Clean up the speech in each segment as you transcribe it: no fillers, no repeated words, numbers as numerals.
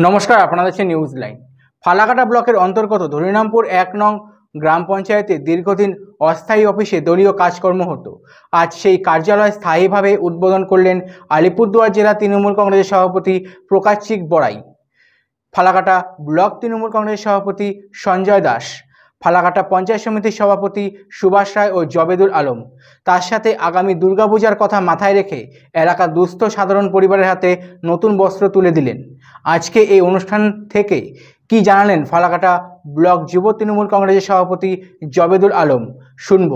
নমস্কার, আপনারা দেখছেন নিউজ লাইন। ফালাকাটা ব্লকের অন্তর্গত হরিরামপুর ১ নং গ্রাম পঞ্চায়েতে দীর্ঘদিন অস্থায়ী অফিসে দলীয় কাজকর্ম হতো। আজ সেই কার্যালয় স্থায়ীভাবে উদ্বোধন করলেন আলিপুরদুয়ার জেলা তৃণমূল কংগ্রেসের সভাপতি প্রকাশিক বড়াই, ফালাকাটা ব্লক তৃণমূল কংগ্রেসের সভাপতি সঞ্জয় দাস, ফালাকাটা পঞ্চায়েত সমিতির সভাপতি সুভাষ রায় ও জবেদুল আলম। তার সাথে আগামী দুর্গাপূজার কথা মাথায় রেখে এলাকার দুস্থ সাধারণ পরিবারের হাতে নতুন বস্ত্র তুলে দিলেন। আজকে এই অনুষ্ঠান থেকে কি জানালেন ফালাকাটা ব্লক যুব তৃণমূল কংগ্রেসের সভাপতি জবেদুল আলম, শুনব।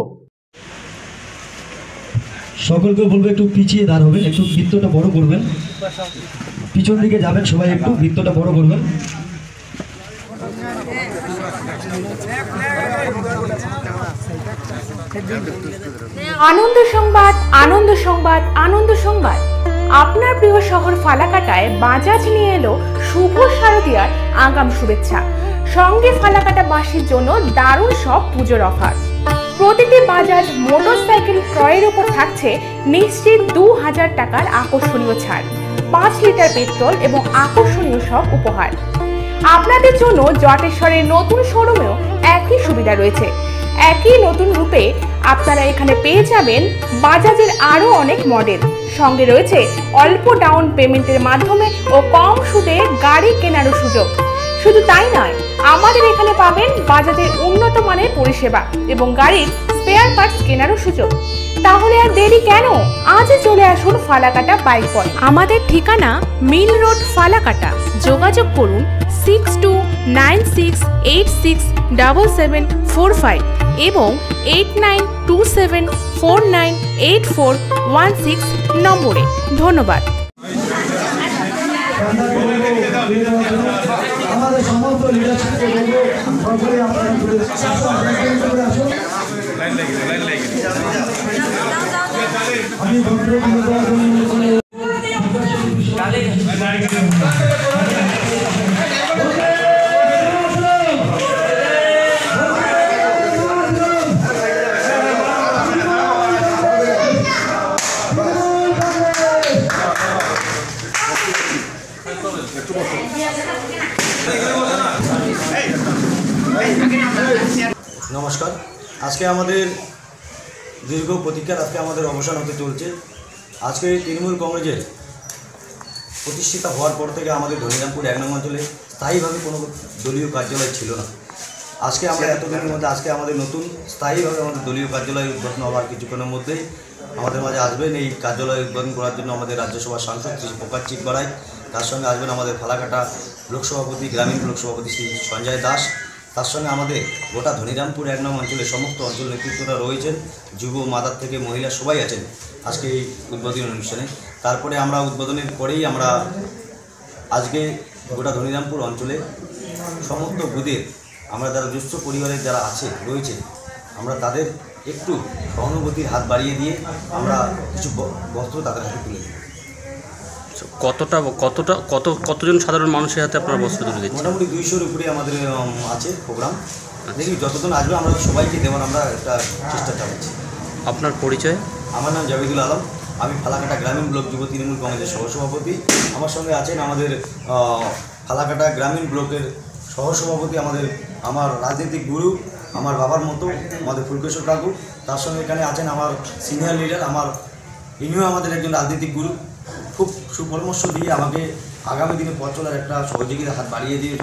সকলকে বলবো একটু পিছিয়ে দাঁড়াবেন, একটু বৃত্তটা বড় করবেন, পিছন দিকে যাবেন সবাই, একটু বৃত্তটা বড় করবেন। আনন্দ সংবাদ, আনন্দ সংবাদ, আনন্দ সংবাদ। আপনার প্রিয় শহর ফালাকাটায় বাজাজ নিয়ে এলো শুভ শারদীয়ার আগাম শুভেচ্ছা। সঙ্গে ফালাকাটাবাসীর জন্য দারুণ সব পুজোর অফার। প্রতিটি বাজাজ মোটরসাইকেল ক্রয়ের উপর থাকছে নিশ্চিত ২০০০ টাকার আকর্ষণীয় ছাড়, ৫ লিটার পেট্রোল এবং আকর্ষণীয় সব উপহার। আপনাদের জন্য জটেশ্বরের নতুন শোরুমেও একই সুবিধা রয়েছে। একই নতুন রূপে আপনারা এখানে পেয়ে যাবেন বাজাজের আরও অনেক মডেল। সঙ্গে রয়েছে অল্প ডাউন পেমেন্টের মাধ্যমে ও কম সুদে গাড়ি কেনারও সুযোগ। শুধু তাই নয়, আমাদের এখানে পাবেন বাজাজের উন্নত মানের পরিষেবা এবং গাড়ির স্পেয়ার পার্টস কেনারও সুযোগ। তাহলে আর দেরি কেন? আজই চলে আসুন ফালাকাটা বাইক পয়েন্ট। আমাদের ঠিকানা মিল রোড, ফালাকাটা। যোগাযোগ করুন 6296867745 এবং 8927498416 নম্বরে। ধন্যবাদ। আমাদের সমস্ত লিডারশিপকে বলবো সকলে আপনারা আমি নমস্কার। আজকে আমাদের দীর্ঘ প্রতীক্ষার আজকে আমাদের অবসান হতে চলছে। আজকে তৃণমূল কংগ্রেসের প্রতিষ্ঠিত হওয়ার পর থেকে আমাদের হরিরামপুর ১ নং অঞ্চলে স্থায়ীভাবে কোনো দলীয় কার্যালয় ছিল না। আজকে আমরা এতদিনের মধ্যে আজকে আমাদের নতুন স্থায়ীভাবে আমাদের দলীয় কার্যালয় উদ্বোধন হওয়ার কিছুক্ষণের মধ্যেই আমাদের মাঝে আসবেন এই কার্যালয় উদ্বোধন করার জন্য আমাদের রাজ্যসভার সাংসদ শ্রী প্রকাশিক বড়াই, তার সঙ্গে আসবেন আমাদের ফালাকাটা ব্লক সভাপতি, গ্রামীণ ব্লক সভাপতি শ্রী সঞ্জয় দাস, তার সঙ্গে আমাদের গোটা হরিরামপুর ১ নং অঞ্চলের সমস্ত অঞ্চল নেতৃত্বরা রয়েছেন, যুব মাদার থেকে মহিলা সবাই আছেন আজকে এই উদ্বোধনী অনুষ্ঠানে। তারপরে আমরা উদ্বোধনের পরেই আমরা আজকে গোটা হরিরামপুর অঞ্চলে সমস্ত বুথের আমরা যারা দুস্থ পরিবারের যারা রয়েছে আমরা তাদের একটু সহানুভূতির হাত বাড়িয়ে দিয়ে আমরা কিছু বস্ত্র তাদের হাতে তুলে দিই। কতজন সাধারণ মানুষের হাতে আপনারা বস্ত্র তুলে দিচ্ছেন? মোটামুটি ২০০-র উপরে আমাদের আছে প্রোগ্রাম। দেখি যতজন আসবে আমরা সবাইকে দেওয়ার আমরা একটা চেষ্টা চালাচ্ছি। আপনার পরিচয়? আমার নাম জবেদুল আলম, আমি ফালাকাটা গ্রামীণ ব্লক যুব তৃণমূল কংগ্রেসের সহসভাপতি। আমার সঙ্গে আছেন আমাদের ফালাকাটা গ্রামীণ ব্লকের সহসভাপতি, আমার রাজনৈতিক গুরু, আমার বাবার মতো আমাদের ফুলকেশ্বর কাকু। তার সঙ্গে এখানে আছেন আমার সিনিয়র লিডার, ইনিও আমাদের একজন রাজনৈতিক গুরু, খুব সুপরামর্শ দিয়ে আমাকে আগামী দিনে পথ চলার একটা সহযোগিতা হাত বাড়িয়ে দিয়ে